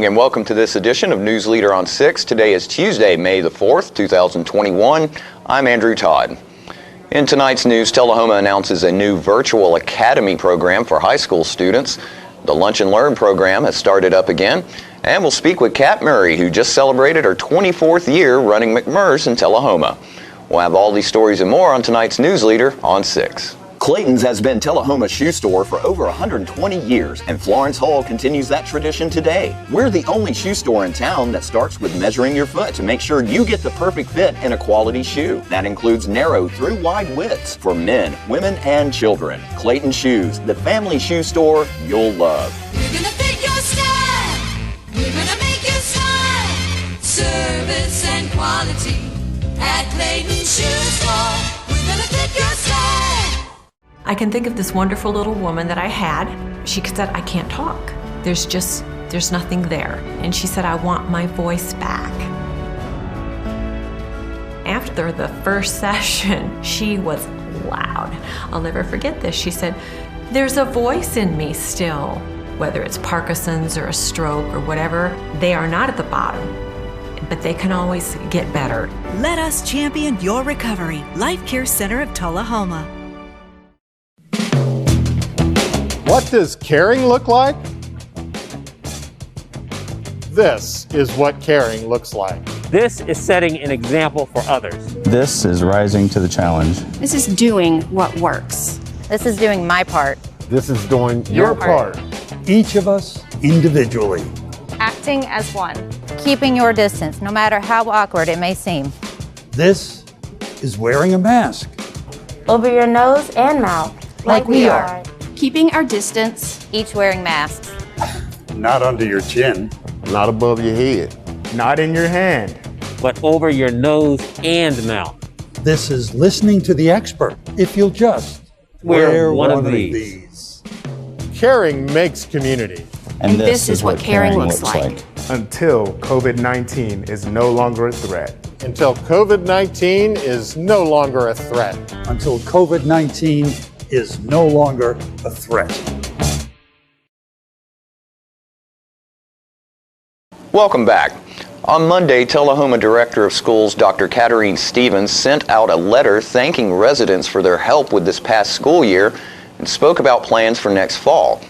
and welcome to this edition of News Leader on 6. Today is Tuesday, May the 4th, 2021. I'm Andrew Todd. In tonight's news, Telehoma announces a new virtual academy program for high school students. The Lunch and Learn program has started up again, and we'll speak with Kat Murray, who just celebrated her 24th year running McMurr's in Telehoma. We'll have all these stories and more on tonight's News Leader on 6. Clayton's has been Telehoma's shoe store for over 120 years, and Florence Hall continues that tradition today. We're the only shoe store in town that starts with measuring your foot to make sure you get the perfect fit in a quality shoe. That includes narrow through wide widths for men, women, and children. Clayton Shoes, the family shoe store you'll love. We're gonna fit your style. We're gonna make you smile. Service and quality at Clayton Shoe Store. We're gonna fit your style. I can think of this wonderful little woman that I had. She said, I can't talk. There's nothing there. And she said, I want my voice back. After the first session, she was loud. I'll never forget this. She said, there's a voice in me still. Whether it's Parkinson's or a stroke or whatever, they are not at the bottom, but they can always get better. Let us champion your recovery. Life Care Center of Telehoma. What does caring look like? This is what caring looks like. This is setting an example for others. This is rising to the challenge. This is doing what works. This is doing my part. This is doing your part. Each of us individually. Acting as one. Keeping your distance, no matter how awkward it may seem. This is wearing a mask. Over your nose and mouth. Like we are. Keeping our distance. Each wearing masks. Not under your chin. Not above your head. Not in your hand. But over your nose and mouth. This is listening to the expert. If you'll just wear one of these. Caring makes community. And this is what caring looks like. Until COVID-19 is no longer a threat. Until COVID-19 is no longer a threat. Until COVID-19 is no longer a threat. Welcome back. On Monday, Telehoma Director of Schools Dr. Katarine Stevens sent out a letter thanking residents for their help with this past school year and spoke about plans for next fall.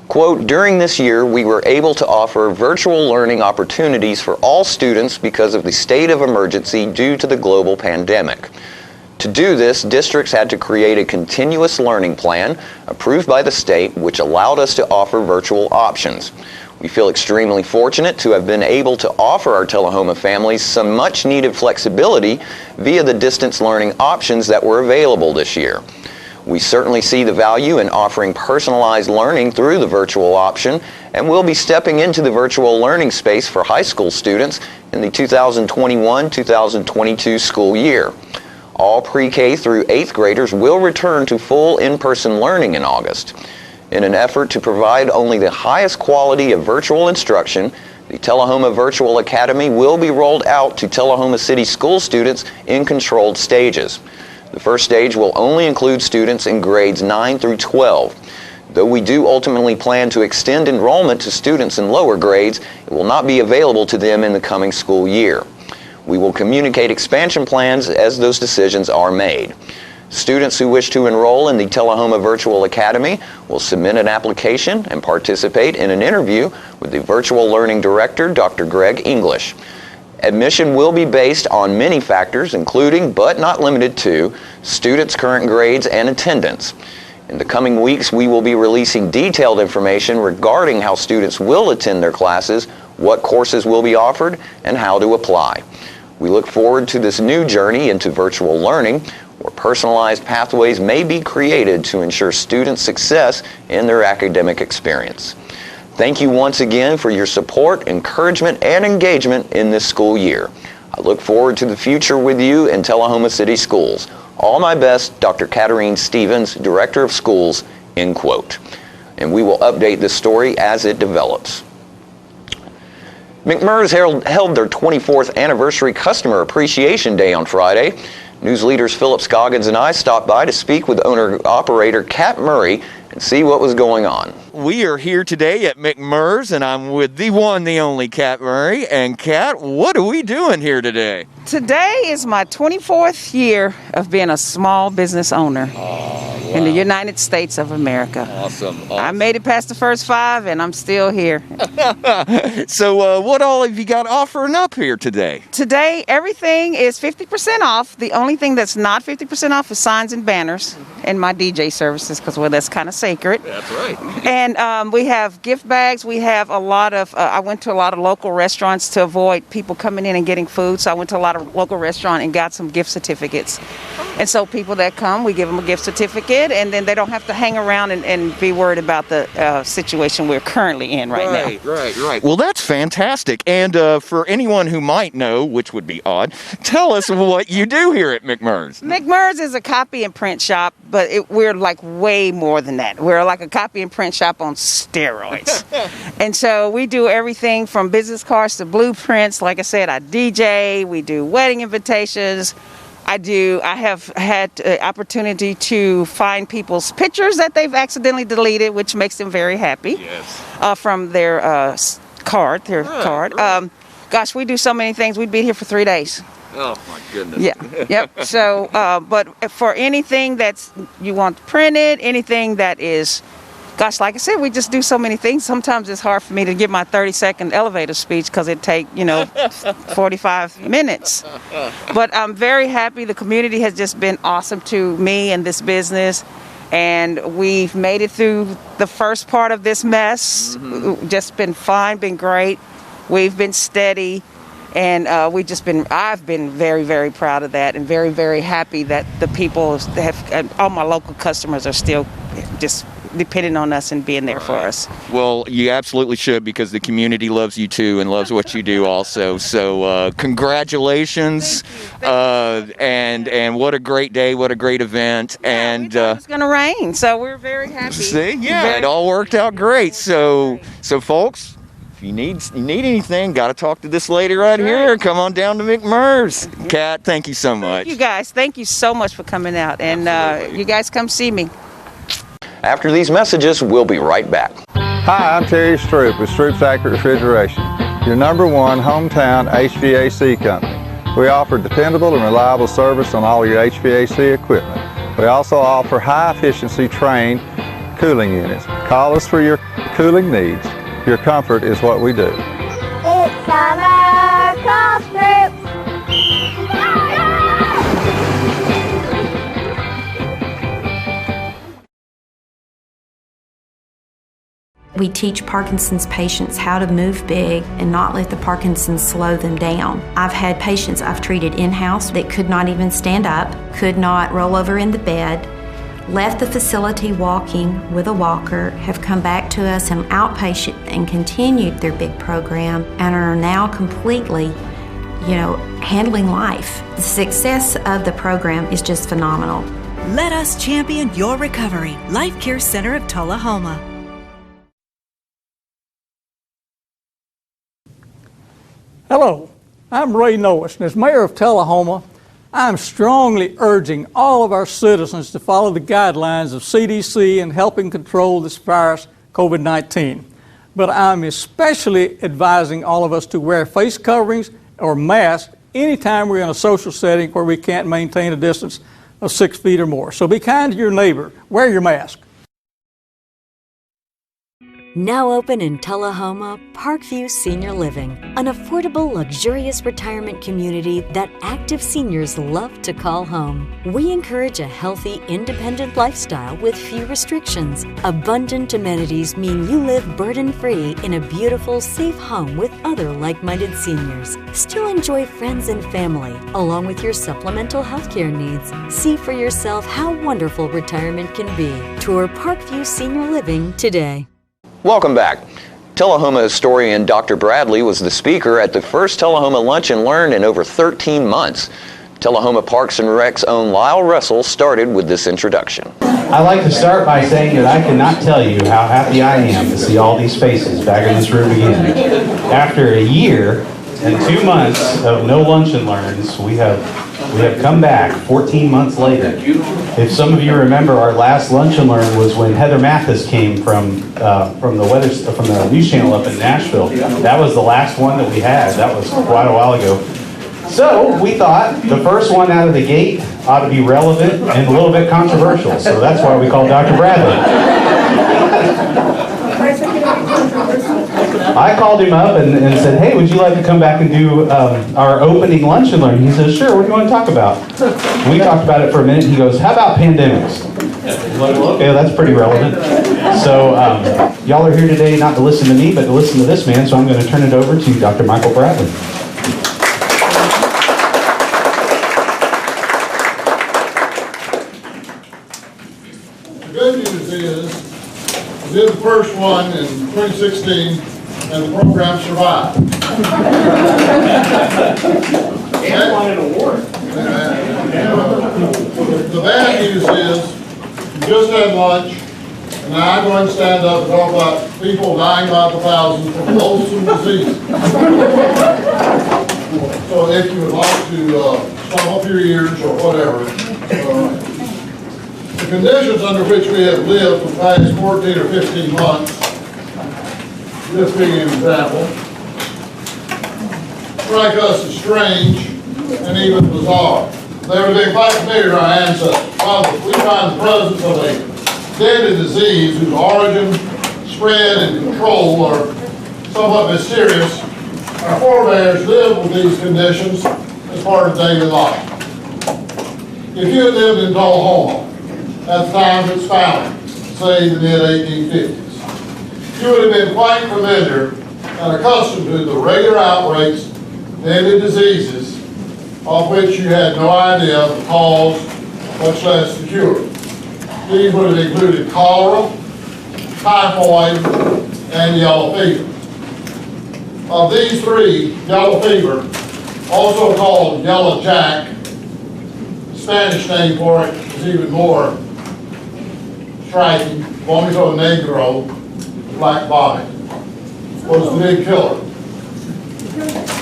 Quote, during this year, we were able to offer virtual learning opportunities for all students because of the state of emergency due to the global pandemic. To do this, districts had to create a continuous learning plan approved by the state, which allowed us to offer virtual options. We feel extremely fortunate to have been able to offer our Telehoma families some much-needed flexibility via the distance learning options that were available this year. We certainly see the value in offering personalized learning through the virtual option, and we'll be stepping into the virtual learning space for high school students in the 2021-2022 school year. All pre-K through 8th graders will return to full in-person learning in August. In an effort to provide only the highest quality of virtual instruction, the Telehoma Virtual Academy will be rolled out to Telehoma City School students in controlled stages. The first stage will only include students in grades 9 through 12. Though we do ultimately plan to extend enrollment to students in lower grades, it will not be available to them in the coming school year. We will communicate expansion plans as those decisions are made. Students who wish to enroll in the Telehoma Virtual Academy will submit an application and participate in an interview with the Virtual Learning Director, Dr. Greg English. Admission will be based on many factors, including, but not limited to, students' current grades and attendance. In the coming weeks, we will be releasing detailed information regarding how students will attend their classes, what courses will be offered, and how to apply. We look forward to this new journey into virtual learning, where personalized pathways may be created to ensure students' success in their academic experience. Thank you once again for your support, encouragement, and engagement in this school year. I look forward to the future with you in Telehoma City Schools. All my best, Dr. Katarine Stevens, Director of Schools, end quote. And we will update this story as it develops. McMurr's held their 24th anniversary Customer Appreciation Day on Friday. News leaders Philip Scoggins and I stopped by to speak with owner-operator Kat Murray and see what was going on. We are here today at McMurr's, and I'm with the one, the only Kat Murray. And Kat, what are we doing here today? Today is my 24th year of being a small business owner in the United States of America. Awesome. I made it past the first 5, and I'm still here. So what all have you got offering up here today? Today, everything is 50% off. The only thing that's not 50% off is signs and banners and my DJ services, because, well, that's kind of sacred. That's right. And we have gift bags. We have a lot of, I went to a lot of local restaurants to avoid people coming in and getting food. So I went to a lot of local restaurants and got some gift certificates. And so people that come, we give them a gift certificate, and then they don't have to hang around and be worried about the situation we're currently in right now. Right. Well, that's fantastic. And for anyone who might know, which would be odd, tell us what you do here at McMurr's. McMurr's is a copy and print shop, but we're like way more than that. We're like a copy and print shop on steroids. And so we do everything from business cards to blueprints. Like I said, I DJ, we do wedding invitations. I have had opportunity to find people's pictures that they've accidentally deleted, which makes them very happy. Yes. From their card. Gosh, we do so many things. We'd be here for 3 days. Oh my goodness. Yeah. Yep. So, but for anything that's you want printed, anything that is, gosh, like I said, we just do so many things. Sometimes it's hard for me to give my 30-second elevator speech because it take 45 minutes. But I'm very happy. The community has just been awesome to me and this business. And we've made it through the first part of this mess. Just been fine, been great. We've been steady. And I've been very, very proud of that, and very, very happy that the people all my local customers are still just depending on us and being there for us. Well, you absolutely should, because the community loves you too and loves what you do also. So congratulations. Thank you. And what a great day, what a great event. Yeah, and we thought it was going to rain, so we're very happy. See, yeah, it all worked out great. So folks, if you need anything, got to talk to this lady right here. Come on down to McMurr's. Kat, thank you so much. You guys, thank you so much for coming out, and you guys come see me. After these messages, we'll be right back. Hi, I'm Terry Stroop with Stroop's Accurate Refrigeration, your #1 hometown HVAC company. We offer dependable and reliable service on all your HVAC equipment. We also offer high-efficiency trained cooling units. Call us for your cooling needs. Your comfort is what we do. It's summer, call Stroop. We teach Parkinson's patients how to move big and not let the Parkinson's slow them down. I've had patients I've treated in-house that could not even stand up, could not roll over in the bed, left the facility walking with a walker, have come back to us in outpatient and continued their big program, and are now completely, handling life. The success of the program is just phenomenal. Let us champion your recovery. Life Care Center of Telehoma. Hello, I'm Ray Noas, and as mayor of Telehoma, I'm strongly urging all of our citizens to follow the guidelines of CDC in helping control this virus, COVID-19. But I'm especially advising all of us to wear face coverings or masks anytime we're in a social setting where we can't maintain a distance of 6 feet or more. So be kind to your neighbor. Wear your mask. Now open in Telehoma, Parkview Senior Living, an affordable, luxurious retirement community that active seniors love to call home. We encourage a healthy, independent lifestyle with few restrictions. Abundant amenities mean you live burden-free in a beautiful, safe home with other like-minded seniors. Still enjoy friends and family, along with your supplemental health care needs. See for yourself how wonderful retirement can be. Tour Parkview Senior Living today. Welcome back. Telehoma historian Dr. Bradley was the speaker at the first Telehoma Lunch and Learn in over 13 months. Telehoma Parks and Rec's own Lyle Russell started with this introduction. I'd like to start by saying that I cannot tell you how happy I am to see all these faces back in this room again. After a year, and 2 months of no lunch and learns, we have come back 14 months later. If some of you remember, our last lunch and learn was when Heather Mathis came from the news channel up in Nashville. That was the last one that we had. That was quite a while ago. So we thought the first one out of the gate ought to be relevant and a little bit controversial. So that's why we called Dr. Bradley. I called him up and said, hey, would you like to come back and do our opening lunch and learn? He says, sure, what do you want to talk about? We talked about it for a minute. He goes, how about pandemics? Okay, that's pretty relevant. So y'all are here today not to listen to me, but to listen to this man, so I'm going to turn it over to Dr. Michael Bradley. The good news is, we did the first one in 2016, and the program survived. And won an award. The bad news is, you just had lunch, and now I'm going to stand up and talk about people dying by the thousands from loathsome disease. So if you would like to stop up your ears or whatever, the conditions under which we have lived for the past 14 or 15 months, this being an example, strike us as strange and even bizarre. They were being quite familiar to our ancestors. While we find the presence of a deadly disease whose origin, spread, and control are somewhat mysterious, our forebears lived with these conditions as part of daily life. If you had lived in Telehoma at the time of its founding, say the mid-1850s, you would have been quite familiar and accustomed to the regular outbreaks, daily diseases, of which you had no idea the cause, much less the cure. These would have included cholera, typhoid, and yellow fever. Of these three, yellow fever, also called yellow jack, the Spanish name for it is even more striking, vomito negro, black vomit, was the big killer.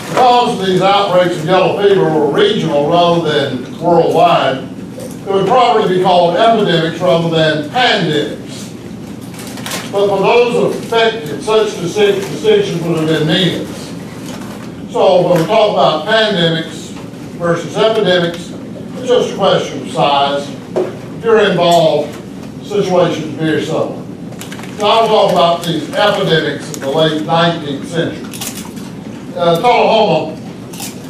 Because these outbreaks of yellow fever were regional rather than worldwide, it would probably be called epidemics rather than pandemics. But for those affected, such distinctions would have been meaningless. So when we talk about pandemics versus epidemics, it's just a question of size. If you're involved, the situation is very similar. Now I'll talk about these epidemics of the late 19th century. Telehoma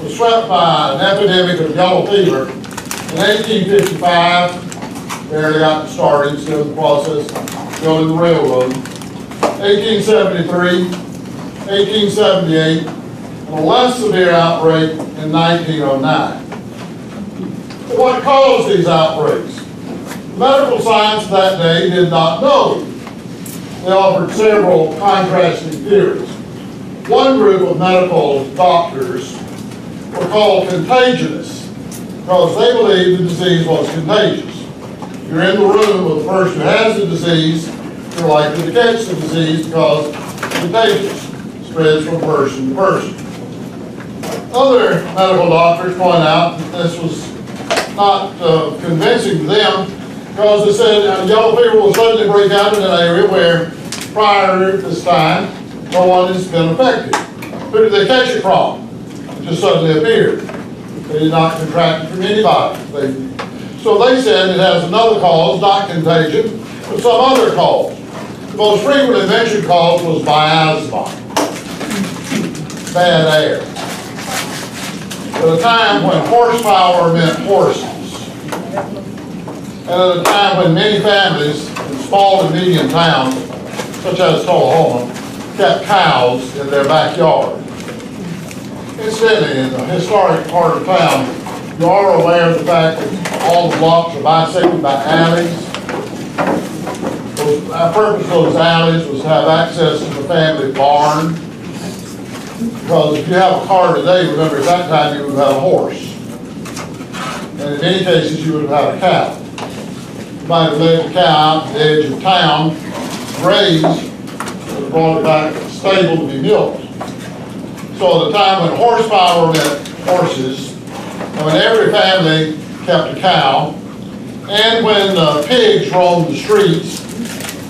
was swept by an epidemic of yellow fever in 1855. Barely got started, still in the process of building the railroad. 1873, 1878, and a less severe outbreak in 1909. But what caused these outbreaks? The medical science of that day did not know. They offered several contrasting theories. One group of medical doctors were called contagionists because they believed the disease was contagious. You're in the room with the person who has the disease, you're likely to catch the disease because it's contagious. It spreads from person to person. Other medical doctors point out that this was not convincing to them because they said yellow fever will suddenly break out in an area where prior to this time no one has been affected. Who did they catch it from? It just suddenly appeared. They did not contract it from anybody. So they said it has another cause, not contagion, but some other cause. The most frequently mentioned cause was miasma, bad air. At a time when horsepower meant horses, and at a time when many families in small and medium towns, such as Telehoma, kept cows in their backyard. Incidentally, in the historic part of town, you are aware of the fact that all the blocks are bisected by alleys. Our purpose of those alleys was to have access to the family barn. Because if you have a car today, remember at that time you would have a horse. And in many cases you would have had a cow. You might have led the cow out to the edge of town, grazed, and brought it back to the stable to be milked. So at a time when horsepower meant horses, and when every family kept a cow, and when pigs roamed the streets,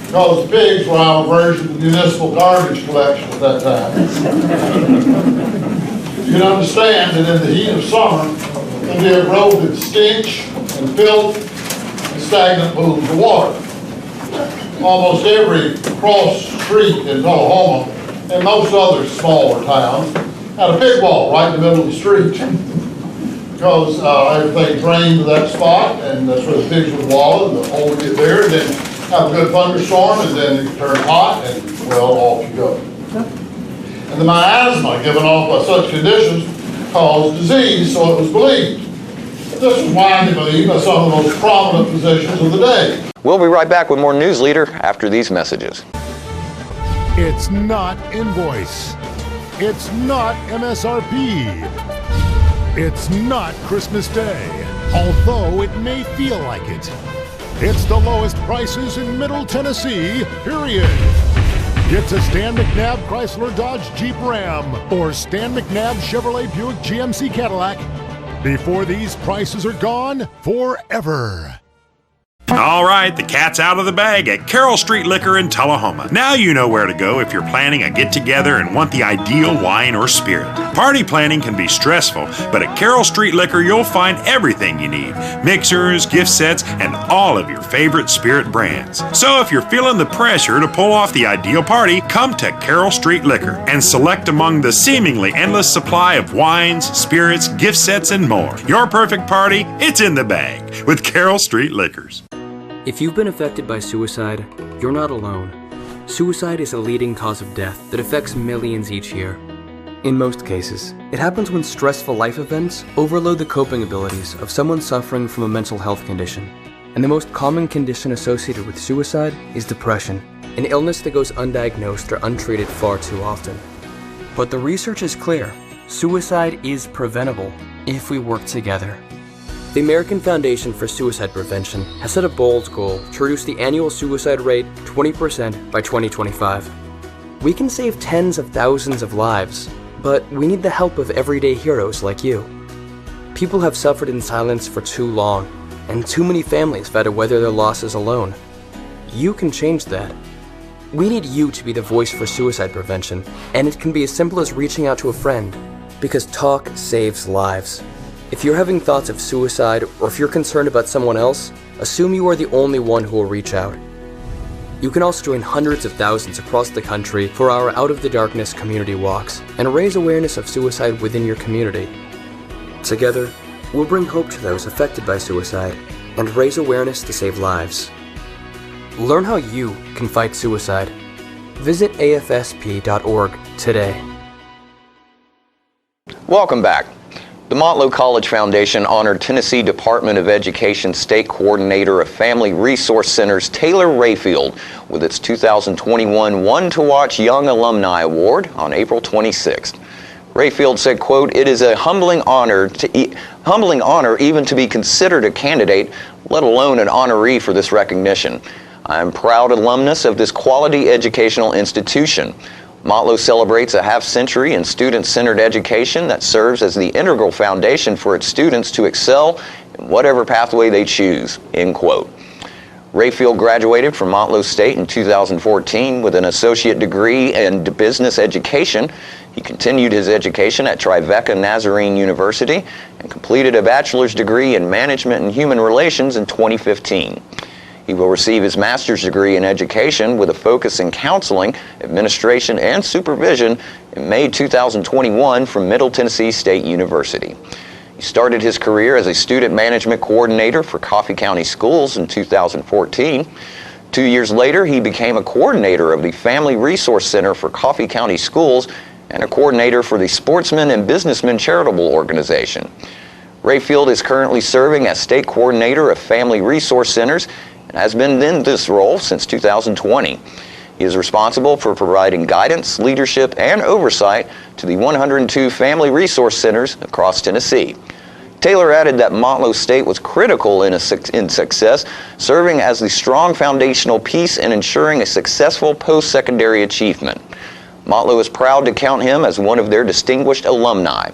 because the pigs were our version of the municipal garbage collection at that time. You can understand that in the heat of summer, can be a grove of stench and filth and stagnant pools of water. Almost every cross street in Telehoma and most other smaller towns had a pig wall right in the middle of the street because everything drained to that spot, and that's where the pigs would wallow, and the hole would get there, and then have a good thunderstorm, and then it turned hot, and well, off you go. And the miasma given off by such conditions caused disease, so it was believed. This was widely believed by some of the most prominent physicians of the day. We'll be right back with more News Leader after these messages. It's not invoice. It's not MSRP. It's not Christmas Day, although it may feel like it. It's the lowest prices in Middle Tennessee, period. Get to Stan McNabb Chrysler Dodge Jeep Ram or Stan McNabb Chevrolet Buick GMC Cadillac before these prices are gone forever. All right, the cat's out of the bag at Carroll Street Liquor in Telehoma. Now you know where to go if you're planning a get-together and want the ideal wine or spirit. Party planning can be stressful, but at Carroll Street Liquor you'll find everything you need. Mixers, gift sets, and all of your favorite spirit brands. So if you're feeling the pressure to pull off the ideal party, come to Carroll Street Liquor and select among the seemingly endless supply of wines, spirits, gift sets, and more. Your perfect party, it's in the bag with Carroll Street Liquors. If you've been affected by suicide, you're not alone. Suicide is a leading cause of death that affects millions each year. In most cases, it happens when stressful life events overload the coping abilities of someone suffering from a mental health condition. And the most common condition associated with suicide is depression, an illness that goes undiagnosed or untreated far too often. But the research is clear. Suicide is preventable if we work together. The American Foundation for Suicide Prevention has set a bold goal to reduce the annual suicide rate 20% by 2025. We can save tens of thousands of lives, but we need the help of everyday heroes like you. People have suffered in silence for too long, and too many families have had to weather their losses alone. You can change that. We need you to be the voice for suicide prevention, and it can be as simple as reaching out to a friend, because talk saves lives. If you're having thoughts of suicide, or if you're concerned about someone else, assume you are the only one who will reach out. You can also join hundreds of thousands across the country for our Out of the Darkness community walks and raise awareness of suicide within your community. Together, we'll bring hope to those affected by suicide and raise awareness to save lives. Learn how you can fight suicide. Visit afsp.org today. Welcome back. The Montlow College Foundation honored Tennessee Department of Education State Coordinator of Family Resource Centers Taylor Rayfield with its 2021 One to Watch Young Alumni Award on April 26th. Rayfield said, quote, "It is a humbling honor even to be considered a candidate, let alone an honoree for this recognition. I am proud alumnus of this quality educational institution. Montlow celebrates a half-century in student-centered education that serves as the integral foundation for its students to excel in whatever pathway they choose," end quote. Rayfield graduated from Montlow State in 2014 with an associate degree in business education. He continued his education at Tribeca Nazarene University and completed a bachelor's degree in management and human relations in 2015. He will receive his master's degree in education with a focus in counseling, administration, and supervision in May 2021 from Middle Tennessee State University. He started his career as a student management coordinator for Coffee County Schools in 2014. 2 years later, he became a coordinator of the Family Resource Center for Coffee County Schools and a coordinator for the Sportsmen and Businessmen Charitable Organization. Rayfield is currently serving as state coordinator of Family Resource Centers and has been in this role since 2020. He is responsible for providing guidance, leadership, and oversight to the 102 Family Resource Centers across Tennessee. Taylor added that Montlow State was critical in success, serving as the strong foundational piece in ensuring a successful post-secondary achievement. Motlow is proud to count him as one of their distinguished alumni.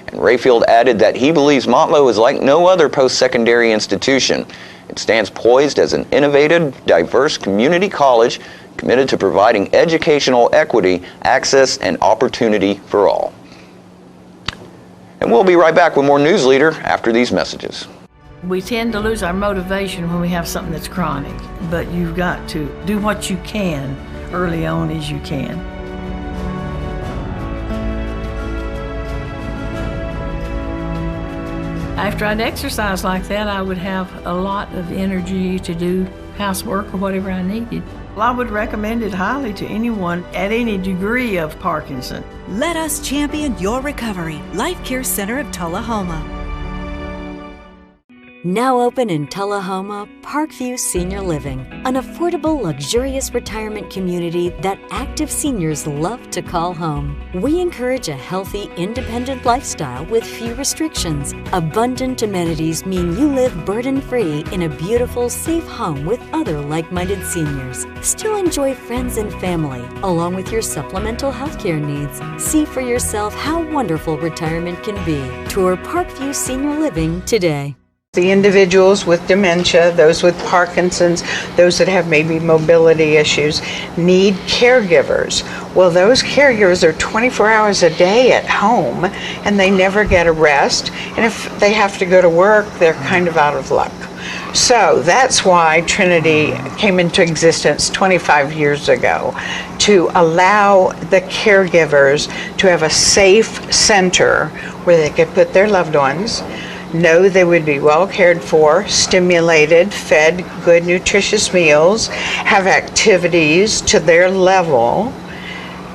And Rayfield added that he believes Motlow is like no other post-secondary institution. It stands poised as an innovative, diverse community college committed to providing educational equity, access, and opportunity for all. And we'll be right back with more News Leader after these messages. We tend to lose our motivation when we have something that's chronic, but you've got to do what you can early on as you can. After I'd exercise like that, I would have a lot of energy to do housework or whatever I needed. Well, I would recommend it highly to anyone at any degree of Parkinson. Let us champion your recovery. Life Care Center of Telehoma. Now open in Telehoma, Parkview Senior Living, an affordable, luxurious retirement community that active seniors love to call home. We encourage a healthy, independent lifestyle with few restrictions. Abundant amenities mean you live burden-free in a beautiful, safe home with other like-minded seniors. Still enjoy friends and family, along with your supplemental healthcare needs. See for yourself how wonderful retirement can be. Tour Parkview Senior Living today. The individuals with dementia, those with Parkinson's, those that have maybe mobility issues, need caregivers. Well, those caregivers are 24 hours a day at home, and they never get a rest. And if they have to go to work, they're kind of out of luck. So that's why Trinity came into existence 25 years ago, to allow the caregivers to have a safe center where they could put their loved ones, know they would be well cared for, stimulated, fed good nutritious meals, have activities to their level,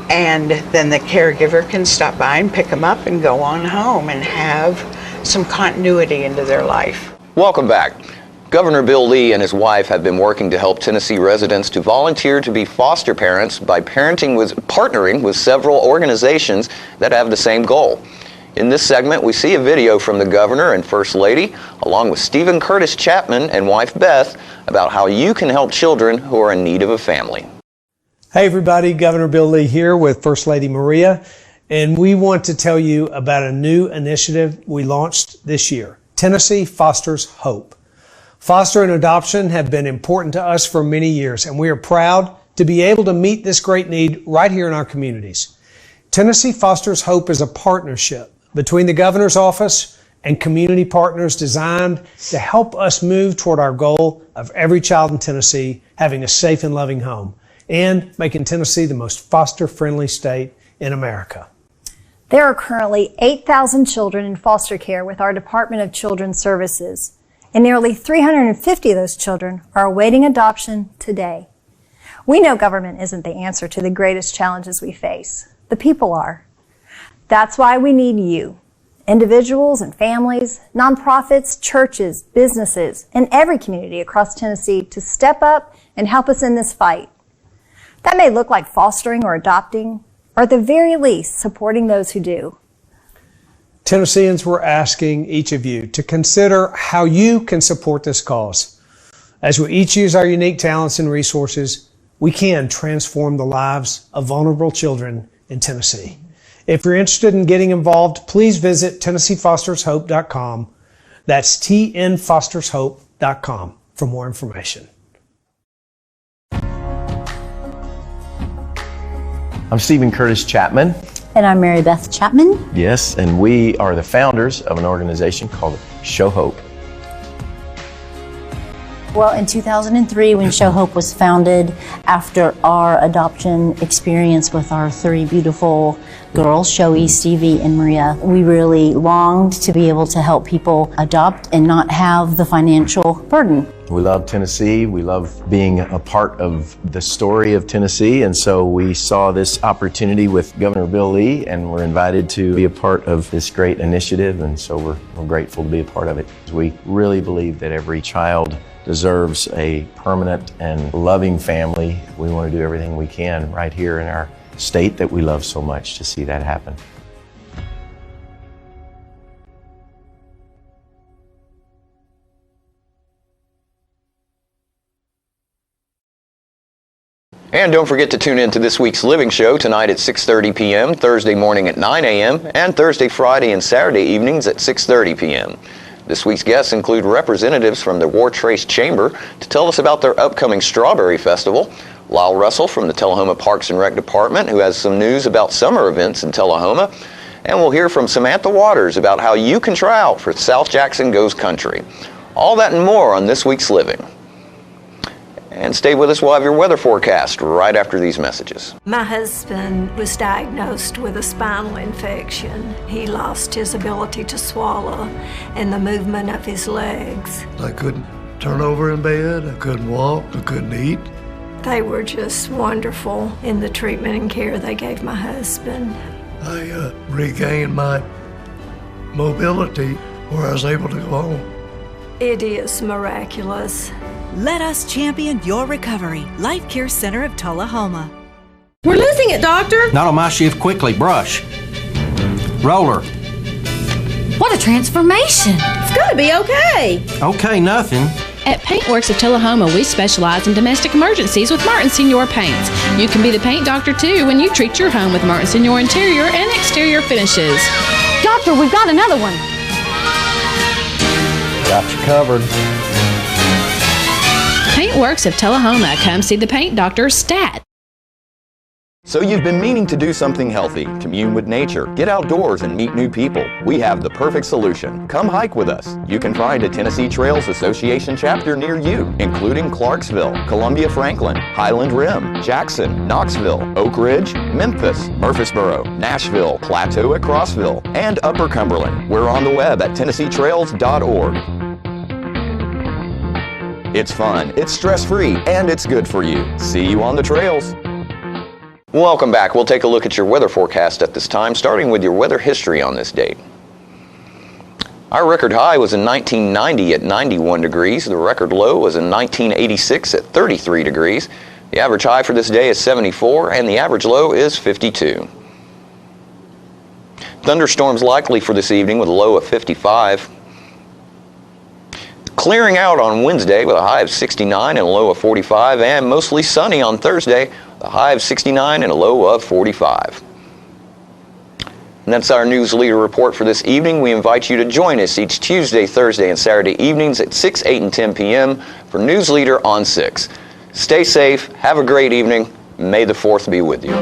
and then the caregiver can stop by and pick them up and go on home and have some continuity into their life. Welcome back. Governor Bill Lee and his wife have been working to help Tennessee residents to volunteer to be foster parents by partnering with several organizations that have the same goal. In this segment, we see a video from the governor and First Lady, along with Stephen Curtis Chapman and wife Beth, about how you can help children who are in need of a family. Hey everybody, Governor Bill Lee here with First Lady Maria, and we want to tell you about a new initiative we launched this year, Tennessee Fosters Hope. Foster and adoption have been important to us for many years, and we are proud to be able to meet this great need right here in our communities. Tennessee Fosters Hope is a partnership between the governor's office and community partners designed to help us move toward our goal of every child in Tennessee having a safe and loving home and making Tennessee the most foster-friendly state in America. There are currently 8,000 children in foster care with our Department of Children's Services, and nearly 350 of those children are awaiting adoption today. We know government isn't the answer to the greatest challenges we face. The people are. That's why we need you, individuals and families, nonprofits, churches, businesses, and every community across Tennessee to step up and help us in this fight. That may look like fostering or adopting, or at the very least, supporting those who do. Tennesseans, we're asking each of you to consider how you can support this cause. As we each use our unique talents and resources, we can transform the lives of vulnerable children in Tennessee. If you're interested in getting involved, please visit TennesseeFostersHope.com. That's TNFostersHope.com for more information. I'm Stephen Curtis Chapman. And I'm Mary Beth Chapman. Yes, and we are the founders of an organization called Show Hope. Well, in 2003, when Show Hope was founded, after our adoption experience with our three beautiful girls, Shoei, Stevie, and Maria, we really longed to be able to help people adopt and not have the financial burden. We love Tennessee. We love being a part of the story of Tennessee, and so we saw this opportunity with Governor Bill Lee, and we're invited to be a part of this great initiative, and so we're grateful to be a part of it. We really believe that every child deserves a permanent and loving family. We want to do everything we can right here in our state that we love so much to see that happen. And don't forget to tune in to this week's Living Show tonight at 6:30 p.m., Thursday morning at 9 a.m., and Thursday, Friday, and Saturday evenings at 6:30 p.m. This week's guests include representatives from the War Trace Chamber to tell us about their upcoming Strawberry Festival, Lyle Russell from the Telehoma Parks and Rec Department, who has some news about summer events in Telehoma, and we'll hear from Samantha Waters about how you can try out for South Jackson Goes Country. All that and more on this week's Living. And stay with us, we'll have your weather forecast right after these messages. My husband was diagnosed with a spinal infection. He lost his ability to swallow and the movement of his legs. I couldn't turn over in bed, I couldn't walk, I couldn't eat. They were just wonderful in the treatment and care they gave my husband. I regained my mobility where I was able to go home. It is miraculous. Let us champion your recovery. Life Care Center of Telehoma. We're losing it, Doctor. Not on my shift. Quickly, brush. Roller. What a transformation. It's gonna be okay. Okay, nothing. At Paintworks of Telehoma, we specialize in domestic emergencies with Martin Senior Paints. You can be the paint doctor too when you treat your home with Martin Senior interior and exterior finishes. Doctor, we've got another one. Got you covered. Paintworks of Telehoma. Come see the paint doctor, Stat. So you've been meaning to do something healthy, commune with nature, get outdoors and meet new people. We have the perfect solution. Come hike with us. You can find a Tennessee Trails Association chapter near you, including Clarksville, Columbia Franklin, Highland Rim, Jackson, Knoxville, Oak Ridge, Memphis, Murfreesboro, Nashville, Plateau at Crossville, and Upper Cumberland. We're on the web at TennesseeTrails.org. It's fun, it's stress-free, and it's good for you. See you on the trails. Welcome back. We'll take a look at your weather forecast at this time, starting with your weather history on this date. Our record high was in 1990 at 91 degrees. The record low was in 1986 at 33 degrees. The average high for this day is 74, and the average low is 52. Thunderstorms likely for this evening with a low of 55. Clearing out on Wednesday with a high of 69 and a low of 45, and mostly sunny on Thursday, a high of 69 and a low of 45. And that's our News Leader report for this evening. We invite you to join us each Tuesday, Thursday, and Saturday evenings at 6, 8, and 10 p.m. for News Leader on 6. Stay safe, have a great evening, may the 4th be with you.